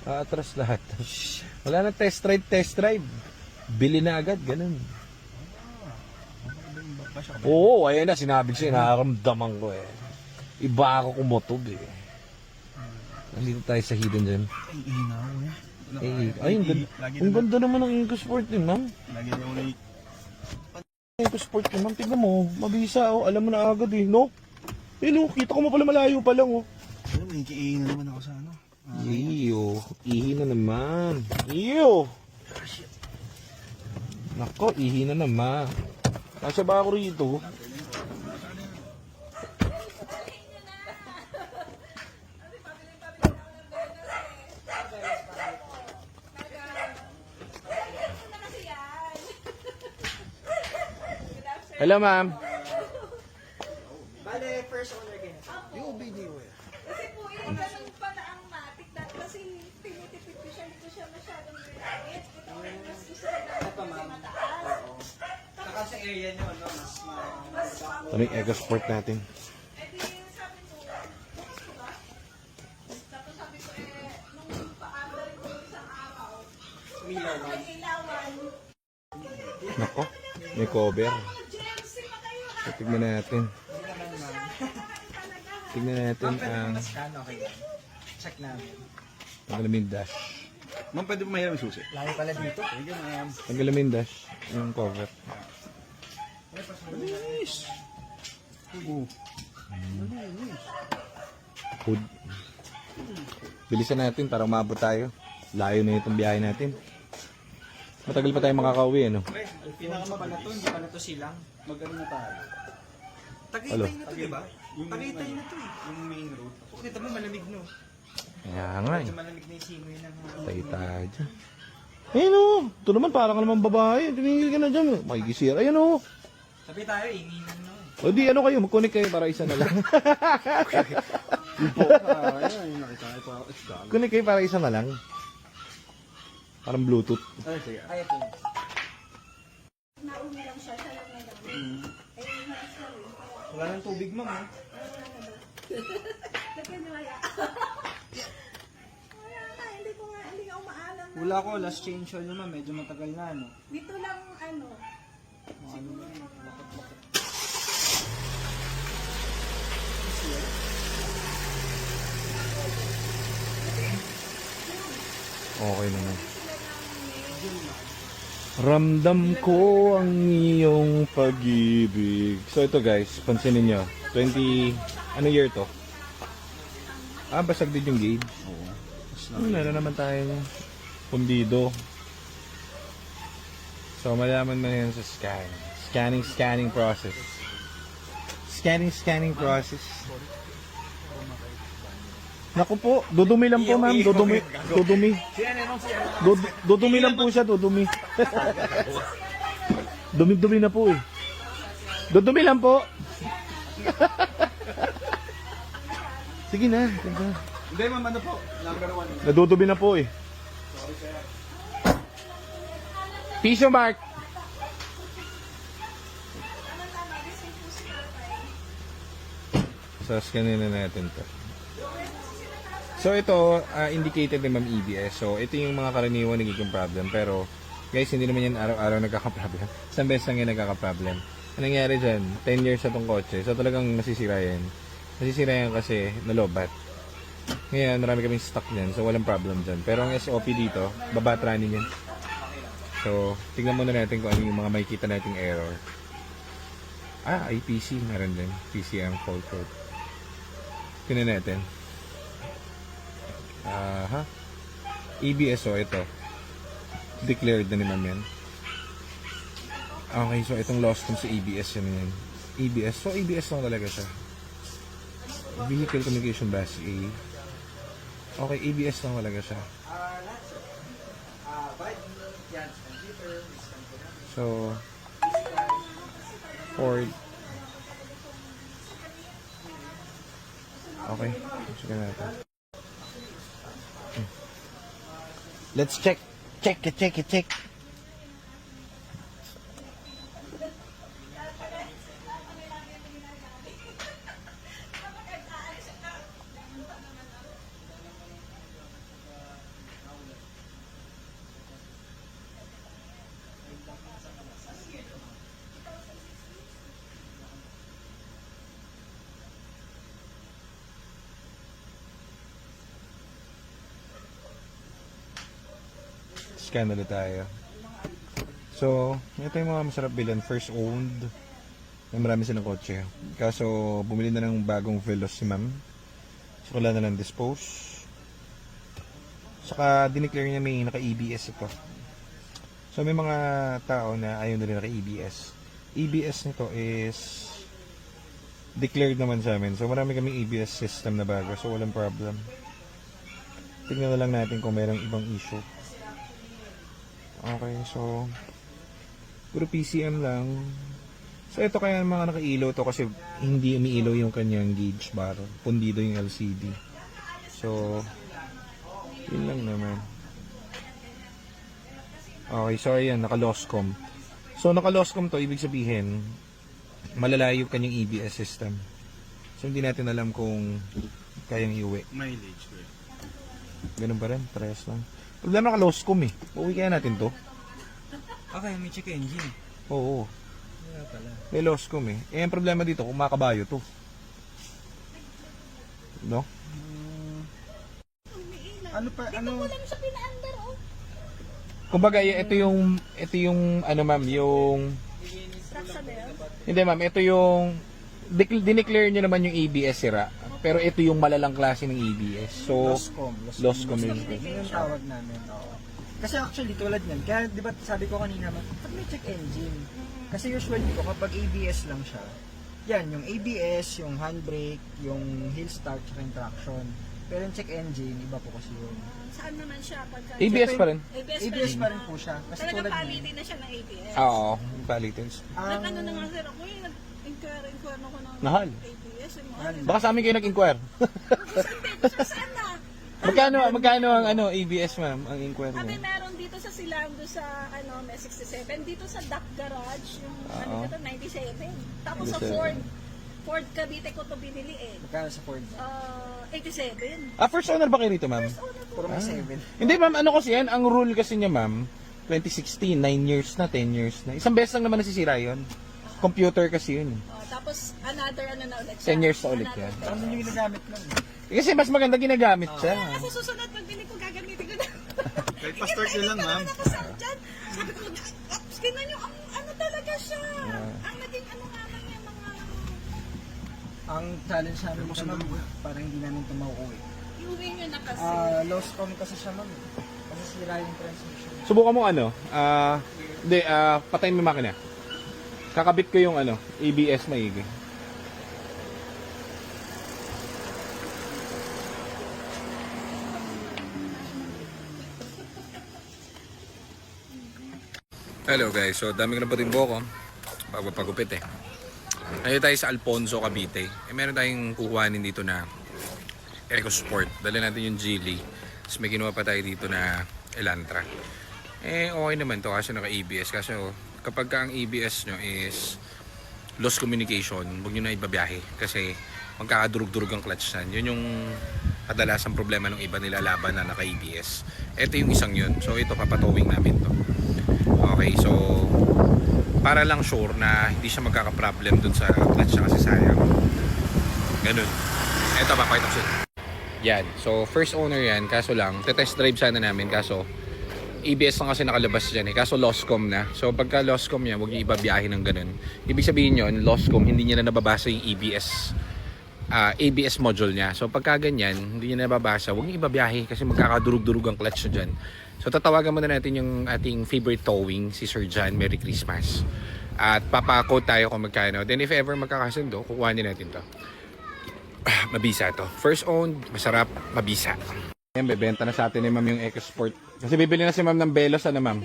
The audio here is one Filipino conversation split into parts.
Atras lahat. Wala na test drive. Bili na agad, ganun. Oo, ayan na, sinabi ko siya, nakaramdaman ko eh. Iba ako kumotob eh. Nandito tayo sa hidden gem. Ang ganda naman ng EcoSport din, ma'am. Lagi niya ulit. EcoSport din, ma'am. Tignan mo, mabisa oh. Alam mo na agad eh, no? Eh no, kita ko mo pala malayo pa lang oh. Ano, may kiingin na naman ako sa ano. Iyo, ihi na naman. Iyo! Nako, ihi na naman. Kasya ba ako rito? Hello, ma'am. Bale, first owner kayo. Yung video eh. Kasi po, yung ganun pa na ang matik dati kasi tinitipid ko siya, hindi ko siya masyadong ginamit. Ito ang mas gusto ko na mataas. Saka sa area nyo, no, mas Ano yung EcoSport natin? Eh di, sabi ko, gusto ba? Tapos sabi ko, nung paandar ko isang araw, Miller man. nag-ilawan. Nako, may cover. Mga jersey pa kayo ha? So, tignan natin. Tignan natin Pwede ang mas scan, okay lang. Check namin. Tagalamin dash. Ma'am, pwede ba mahiram yung susi? Layo pala dito. Sige, ma'am. Tagalamin dash. Yung cover. Bilis. Hood. Bilisan natin para umabot tayo. Layo na itong biyahe natin. Matagal pa tayo makakauwi, ano? Pinakamaba na to, hindi pa na to silang. Mag-ano na tayo? Hello. Tagaytay na to, di ba? Tagaytay na to eh. Yung main road. O, kita mo, malamig no. Kaya nga eh. Medyo malamig na yung simoy ng... Tayo tayo dyan. Ayun o. Ito naman parang ka naman babae. Tumingil ka na dyan. Makikisira. Ayun o. Sabi tayo, inginan no. O di ano kayo. Mag-connect kayo para isa na lang. Ayun, nakita ko. It's done. Connect kayo para isa na lang. Parang Bluetooth. Ay, sige. Kaya to. Naumi lang siya, siya lang nagamit. Eh, nasa rin. Wala nang tubig, ma'am. Eh. Lagyan niyo kaya. Wala na, hindi nga umaalam na. Wala ko, last change oil naman, medyo matagal na, no? Dito lang, Okay naman. Ramdam ko ang iyong pag-ibig. So ito guys, pansinin nyo. 20... Ano year to? Basag din yung gauge. Oo. Meron naman tayo pundido. So malaman mo na yan sa scan. Scanning process. Scanning process. Naku po, dudumi lang po ma'am, dudumi. Dudumi lang po siya, dudumi. Dumi-dumi na po eh. Dudumi lang po. Sige na. Hindi, ma'am, ano po? Number 1. Nadudumi na po eh. Piso mark. So, scanin na natin to. So, ito, indicated ni Ma'am EBS. So, ito yung mga karaniwan nagiging problem. Pero, guys, hindi naman yan araw-araw nagkaka-problem. Isang beses lang yan nagkaka-problem. Ang nangyari dyan, 10 years na tong kotse. So, talagang nasisira yan. Nasisira yan kasi nalobat. Ngayon, marami kaming stock dyan. So, walang problem dyan. Pero ang SOP dito, babat running yan. So, tingnan muna natin kung ano yung mga makikita nating error. IPC, meron din. PCM fault code. Tingnan natin. EBS, ito. Declared na ni ma'am yan. Okay, so itong lost kung sa EBS yan. EBS, so EBS lang talaga siya. Vehicle Communication Bus A. Okay, EBS lang talaga siya. So, Ford. Okay, sige natin. Let's check. Check it. scan ulit tayo. So, ito yung mga masarap bilhan. First owned. May marami silang kotse. Kaso, bumili na ng bagong Veloz si ma'am. So, wala na lang dispose. Saka, dineclare niya may naka-EBS ito. So, may mga tao na ayaw na rin naka-EBS. EBS nito is declared naman sa amin. So, marami kaming EBS system na bago. So, walang problem. Tignan na lang natin kung mayroong ibang issue. Okay, so puro PCM lang. So ito kaya mga nakailaw to kasi hindi umiilaw yung kanyang gauge bar. Pundido yung LCD. So yun lang naman. Okay, so ayan, naka-Loscom. So naka-Loscom to, ibig sabihin malalayo yung kanyang EBS system. So hindi natin alam kung kayang iuwi. Mileage ko. Ganun pa rin, parehas lang. Problema naka-Loscom eh. Uuwi kaya natin to? Okay, may check engine. Oo. Wala pala. May Loscom eh. Eh, ang problema dito, kung makabayo to. No? Ano pa, Dito ko lang siya pinaandar, oh. Kumbaga, ito yung, ano ma'am, yung, Truck sa bell. hindi ma'am, ito yung, dineclare nyo naman yung ABS sira. Pero ito yung malalang klase ng ABS. So, Loscom yun. Yun yung tawag namin, oo. Kasi actually, tulad yan, kaya di ba sabi ko kanina, pag may check engine, kasi usually ko, kapag ABS lang siya, yan, yung ABS, yung handbrake, yung hill start, tsaka yung traction. Pero yung check engine, iba po kasi yun. Saan naman siya? Pagka ABS pa rin. ABS pa rin po siya. Kasi Talaga tulad palitin yan, na siya ng ABS. Oo, palitin. Nag-ano na nga sir ako eh. Nag-inquire ako ng Mahal. ABS. Mahal. Baka sa amin kayo nag-inquire. Saan na? magkano ang ano, ABS ma'am, ang inquiry Sabi niya? meron dito sa Silando sa ano, may 67. Dito sa Duck Garage, yung ano dito, 97. Tapos sa 97. Ford Cavite ko to binili eh. magkano sa Ford? 87. Ah, first owner ba kayo rito ma'am? Puro may 7. Hindi ma'am, ano kasi yan, ang rule kasi niya ma'am, 2016, 9 years na, 10 years na. Isang beses lang naman nasisira yun. Computer kasi yun. Tapos another ano na ulit 10 years na ulit yan. Ano yung ginagamit nun? Kasi mas maganda ginagamit siya. Kasi susunod pagbili ko gagamitin ko na. Kahit pa-start nyo lang, ma'am. Sabi ko, skinan nyo, ano talaga siya. Ang naging ano nga lang yung mga, Ang challenge namin naman, parang hindi namin ito mauuwi. iuwi nyo na kasi. Loscom kasi siya ma'am. Kasi sira yung transmission. Subukan mo ano, hindi, patayin mo yung makina. Kakabit ko yung ano, ABS maigi. Hello guys, so dami ko na pating buhok, pagpagupit eh. Ngayon tayo sa Alfonso, Cavite. Meron tayong kukuhanin dito na EcoSport. Dali natin yung Geely. Tapos may ginawa pa tayo dito na Elantra. Okay naman to kasi naka-ABS. Kasi kapag ang ABS nyo is lost communication, huwag nyo na ibabiyahe. Kasi magkakadurug-durug ang clutch nan. Yun yung kadalasang problema ng iba nilalaban na naka-ABS. Ito yung isang yun. So ito, papatowing namin to. Okay, so para lang sure na hindi siya magkaka-problem dun sa clutch niya kasi sayang. Ganun. Ito, papakita ko sa'yo. Yan. So, first owner yan. Kaso lang, test drive sana namin. Kaso, ABS lang kasi nakalabas dyan eh. Kaso, Loscom na. So, pagka Loscom yan, huwag niyo ibabiyahe ng ganun. Ibig sabihin yun, Loscom, hindi niya na nababasa yung ABS module niya. So, pagka ganyan, hindi niya nababasa, huwag niyo ibabiyahe kasi magkakadurug-durug ang clutch niya dyan. So, tatawagan muna natin yung ating favorite towing, si Sir John. Merry Christmas. At papakode tayo kung magkano. Then, if ever magkakasundo, kukuhanin natin to. Mabisa to. First owned, masarap, mabisa. Ayan, bebenta na sa atin ni ma'am yung EcoSport. Kasi bibili na si ma'am ng Veloz, ano ma'am?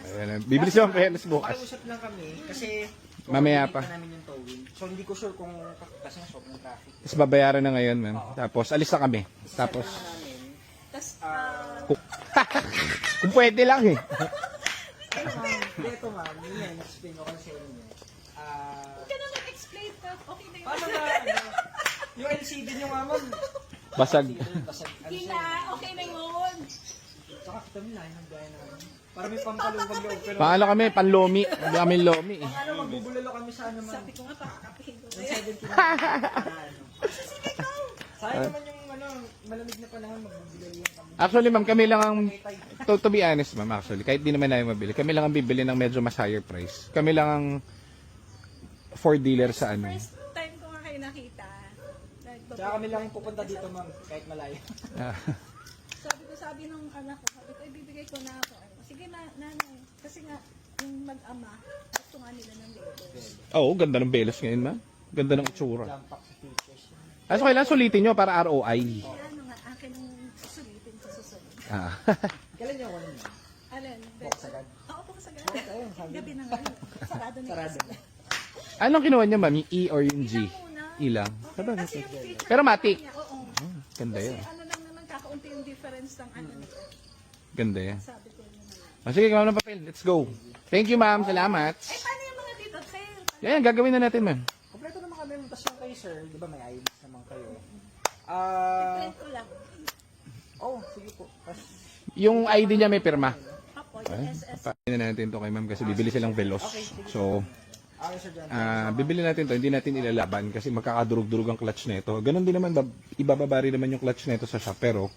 Ayan, bibili si ma'am Veloz bukas. Pakiusap lang kami kasi Mamaya hindi pa. namin yung towing. So hindi ko sure kung kasi sobrang traffic. Tapos babayaran na ngayon, ma'am. Tapos, alis na kami. Tapos, Tapos, kung pwede lang eh. Ito ma'am, yan, explain ko kasi sa inyo. ka na mag-explain ka. Okay na yun. Paano ba, yung LCD nyo nga ma'am, Basag. basag, ano Hindi siya, na, okay na yun. tsaka kita mo lahat ng gaya namin. Para may pampalubag loob, pero Paano kami? Panlomi. Hindi kami lomi eh. ano, magbubulalo kami sa ano ma'am. Sabi ko nga, pakakapihin ko. Yung 17 na ano. Sayang naman yung ano, malamig na panahon, magbibili yan kami. Actually, ma'am, kami lang ang, to be honest, ma'am, actually, kahit di naman namin mabili, kami lang ang bibili ng medyo mas higher price. Kami lang ang Ford dealer sa ano. First time ko nga kayo nakita. Tsaka kami lang pupunta dito, ma'am, kahit malayo. Ah, Sabi nung anak ko, sabi ko, ibibigay ko na ako. Sige na, nanay. Kasi nga, yung mag-ama, gusto nga nila ng labels. Oo, ganda ng belos ngayon, ma'am. Ganda ng itsura. Jump pack sa features. So, kailangan sulitin nyo para ROI. Kaya ano nga, akin ang susulitin sa susunod. Ah. Kailan niya wala niya? Alin? Bukas agad. Oo, bukas agad. ayun, sabi Gabi na nga. Sarado na Sarado. yung Anong kinuha niya, ma'am? Yung E or yung G? muna. Ilang? Kasi yung feature Pero matic. niya, oo. Ganda Kasi yun. ano lang naman, kakaunti yung difference ng ano nito. Ganda yan. Sabi ko yun naman. Sige, gawin ng papel. Let's go. Thank you, ma'am. Salamat. Eh, paano yung mga dito, sir? Yan, gagawin na natin, ma'am. Kompleto naman kami. Tapos yung kayo, sir, di ba may IDs naman kayo? Print ko lang. Sige po. Tapos, Yung ID niya may pirma. Apo, yung SS. Paano na natin to kay ma'am kasi bibili silang velos. So, Sir John. bibili natin to, hindi natin ilalaban kasi magkakadurog-durog ang clutch na ito. Ganon din naman, ibababa rin naman yung clutch na ito sa shop. Pero,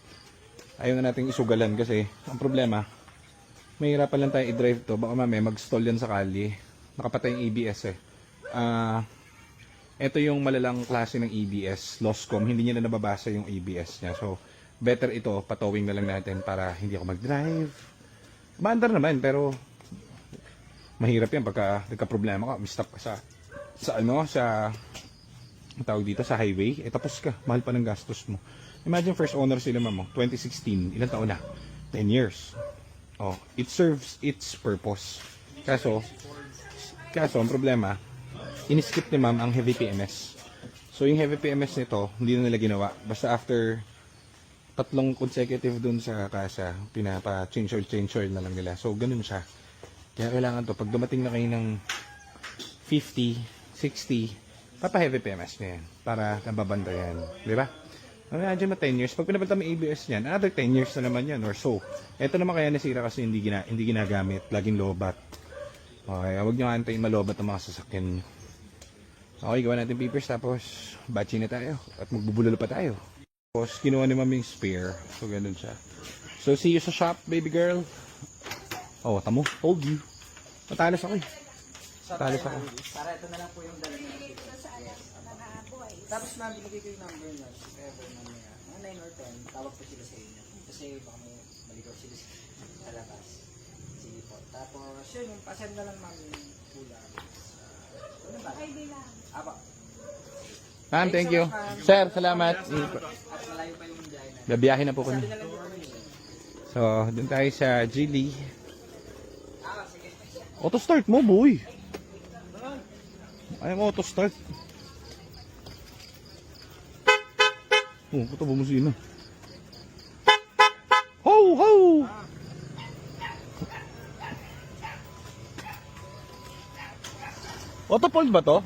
ayaw na nating isugalan kasi ang problema, mahirapan lang tayo i-drive to. Baka mamaya mag-stall yan sa kali. Nakapatay yung ABS eh. Ito yung malalang klase ng ABS, Loscom. Hindi niya na nababasa yung ABS niya. So, better ito, patowing na lang natin para hindi ako mag-drive. Maandar naman, pero mahirap yan pagka nagka-problema ka, mistop ka sa ang tawag dito, sa highway, tapos ka, mahal pa ng gastos mo. Imagine first owner sila, ma'am, 2016, ilang taon na? 10 years. It serves its purpose. Kaso, ang problema, in-skip ni ma'am ang heavy PMS. So, yung heavy PMS nito, hindi na nila ginawa. Basta after 3 consecutive dun sa kasa, pinapa-change oil na lang nila. So, ganun siya. Kaya kailangan to, pag dumating na kayo ng 50, 60, papa-heavy PMS na yan. Para nababantayan. Di ba? Imagine mo 10 years. Pag pinabanta mo ABS niyan, another 10 years na naman yan or so. Ito naman kaya nasira kasi hindi ginagamit. Laging lobat. Okay, huwag nyo antayin malobat ang mga sasakyan nyo. Okay, gawa natin papers tapos batching na tayo. At magbubulalo pa tayo. Tapos kinuha ni mami yung spare. So, ganun siya. So, see you sa shop, baby girl. Tamo. Told you. Matalas ako eh. Matalas ako. Para ito na lang po yung dala natin. Tapos ma'am, binigay ko yung number niya. If ever mamaya, mga 9 or 10, tawag po sila sa inyo. Kasi baka may maligaw sila sa labas. Sige po. Tapos, yun, yung pasend na lang ma'am yung kulang. Ano ba? ID lang. Aba. Ma'am, thank you. Sir, salamat. At malayo pa yung biyahe na. Babiyahin na po kami. Sabi na lang po kami. So, dun tayo sa Geely. Sige. Auto start mo, boy. Ayaw auto start. Puto ba mo sino? Ho, ho! Auto fold ba to?